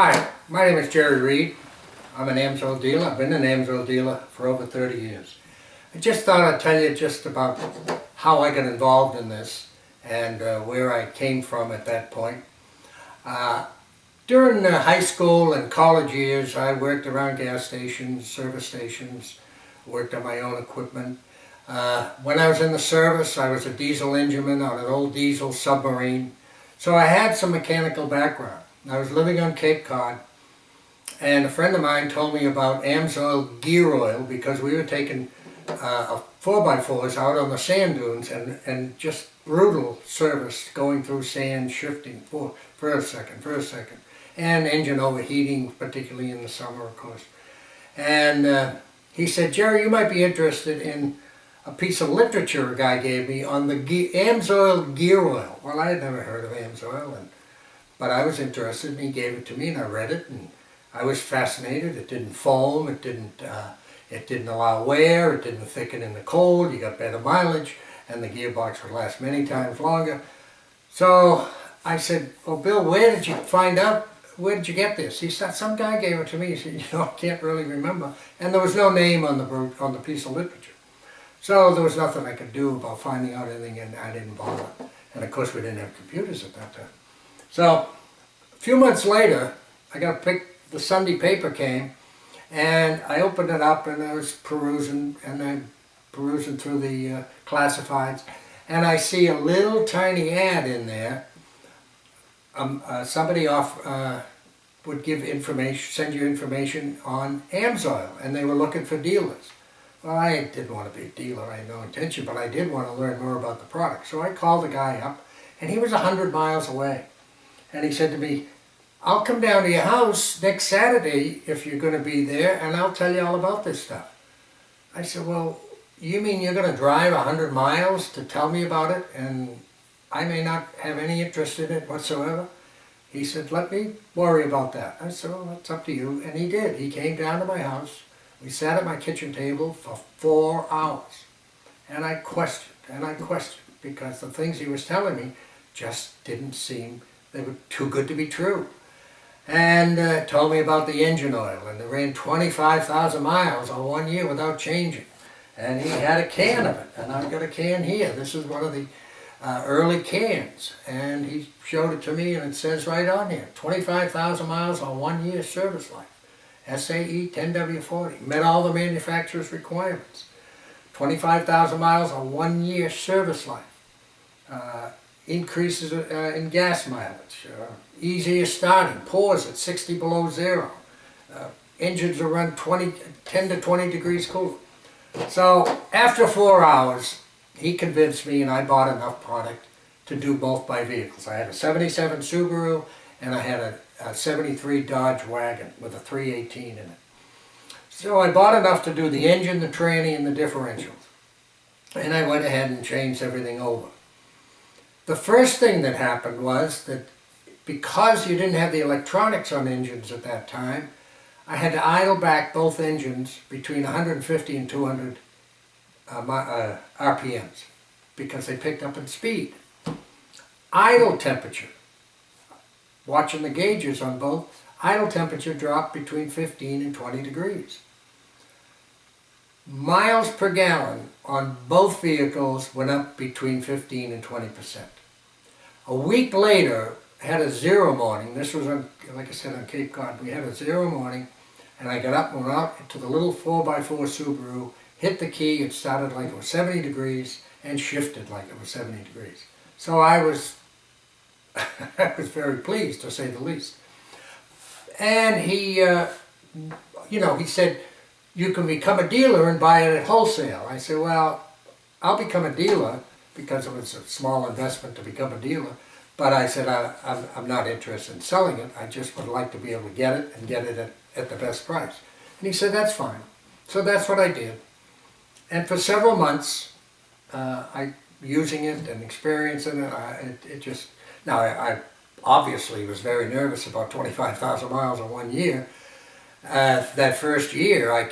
Hi, my name is Jerry Reed. I'm an AMSOIL dealer. I've been an AMSOIL dealer for over 30 years. I just thought I'd tell you just about how I got involved in this and where I came from at that point. During high school and college years, I worked around gas stations, service stations, worked on my own equipment. When I was in the service, I was a diesel engineman on an old diesel submarine, so I had some mechanical background. I was living on Cape Cod, and a friend of mine told me about AMSOIL gear oil because we were taking 4x4s out on the sand dunes and just brutal service going through sand, shifting for a second, and engine overheating, particularly in the summer, of course. And he said, Jerry, you might be interested in a piece of literature a guy gave me on the AMSOIL gear oil. Well, I had never heard of AMSOIL, but I was interested, and he gave it to me, and I read it, and I was fascinated. It didn't foam, it didn't allow wear, it didn't thicken in the cold, you got better mileage, and the gearbox would last many times longer. So I said, well, Bill, where did you get this? He said, some guy gave it to me. He said, I can't really remember. And there was no name on the piece of literature. So there was nothing I could do about finding out anything, and I didn't bother. And of course we didn't have computers at that time. So a few months later, the Sunday paper came, and I opened it up, and I was perusing through the classifieds, and I see a little tiny ad in there. Somebody would give information, send you information on AMSOIL, and they were looking for dealers. Well, I didn't want to be a dealer, I had no intention, but I did want to learn more about the product. So I called the guy up, and he was 100 miles away. And he said to me, I'll come down to your house next Saturday if you're going to be there, and I'll tell you all about this stuff. I said, well, you mean you're going to drive 100 miles to tell me about it, and I may not have any interest in it whatsoever? He said, let me worry about that. I said, well, that's up to you. And he did. He came down to my house. We sat at my kitchen table for 4 hours. And I questioned, because the things he was telling me just didn't seem, they were too good to be true. And told me about the engine oil, and they ran 25,000 miles on 1 year without changing. And he had a can of it, and I've got a can here. This is one of the early cans, and he showed it to me, and it says right on here, 25,000 miles on 1 year service life. SAE 10W40, met all the manufacturer's requirements. 25,000 miles on 1 year service life. Increases in gas mileage, easier starting, pours at 60 below zero. Engines will run 10 to 20 degrees cooler. So after 4 hours, he convinced me, and I bought enough product to do both my vehicles. I had a 77 Subaru, and I had a 73 Dodge wagon with a 318 in it. So I bought enough to do the engine, the tranny, and the differentials. And I went ahead and changed everything over. The first thing that happened was that because you didn't have the electronics on engines at that time, I had to idle back both engines between 150 and 200 RPMs because they picked up in speed. Idle temperature, watching the gauges on both, idle temperature dropped between 15 and 20 degrees. Miles per gallon on both vehicles went up between 15 and 20%. A week later, had a zero morning. This was, like I said, on Cape Cod. We had a zero morning, and I got up and went out to the little 4x4 Subaru, hit the key, it started like it was 70 degrees, and shifted like it was 70 degrees. So I was, I was very pleased, to say the least. And he, he said, you can become a dealer and buy it at wholesale. I said, well, I'll become a dealer because it was a small investment to become a dealer. But I said, I'm not interested in selling it. I just would like to be able to get it and get it at the best price. And he said, that's fine. So that's what I did. And for several months, I using it and experiencing it, I obviously was very nervous about 25,000 miles in 1 year. That first year, I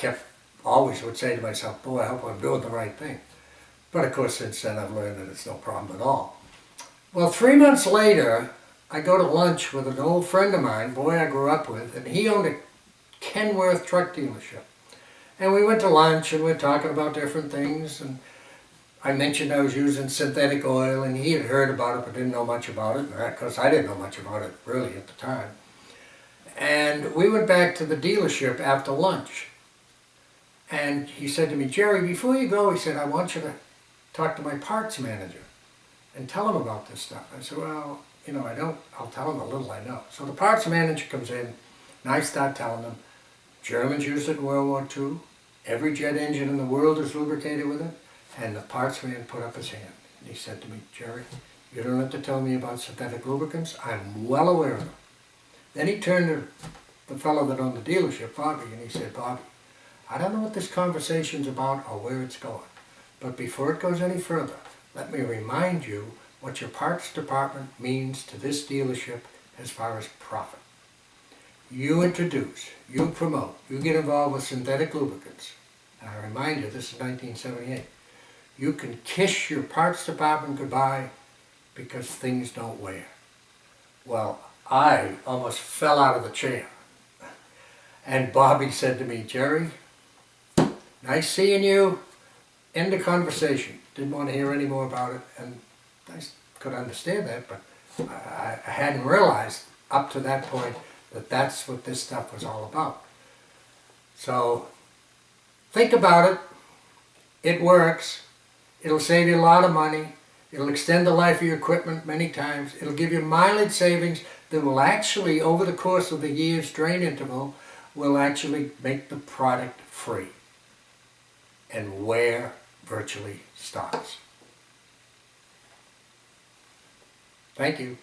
always would say to myself, boy, I hope I'm doing the right thing. But of course, since then, I've learned that it's no problem at all. Well, 3 months later, I go to lunch with an old friend of mine, boy I grew up with, and he owned a Kenworth truck dealership. And we went to lunch and we were talking about different things, and I mentioned I was using synthetic oil, and he had heard about it but didn't know much about it, because I didn't know much about it really at the time. And we went back to the dealership after lunch. And he said to me, Jerry, before you go, he said, I want you to talk to my parts manager and tell him about this stuff. I said, well, you know, I'll tell him a little I know. So the parts manager comes in, and I start telling him, Germans used it in World War II, every jet engine in the world is lubricated with it, and the parts man put up his hand. And he said to me, Jerry, you don't have to tell me about synthetic lubricants, I'm well aware of them. Then he turned to the fellow that owned the dealership, Bobby, and he said, Bobby, I don't know what this conversation's about or where it's going, but before it goes any further, let me remind you what your parts department means to this dealership as far as profit. You introduce, you promote, you get involved with synthetic lubricants. And I remind you, this is 1978. You can kiss your parts department goodbye because things don't wear. Well, I almost fell out of the chair. And Bobby said to me, Jerry, nice seeing you. End of conversation. Didn't want to hear any more about it. And I could understand that, but I hadn't realized up to that point that that's what this stuff was all about. So think about it. It works. It'll save you a lot of money. It'll extend the life of your equipment many times. It'll give you mileage savings that will actually, over the course of the year's drain interval, will actually make the product free. And wear virtually stops. Thank you.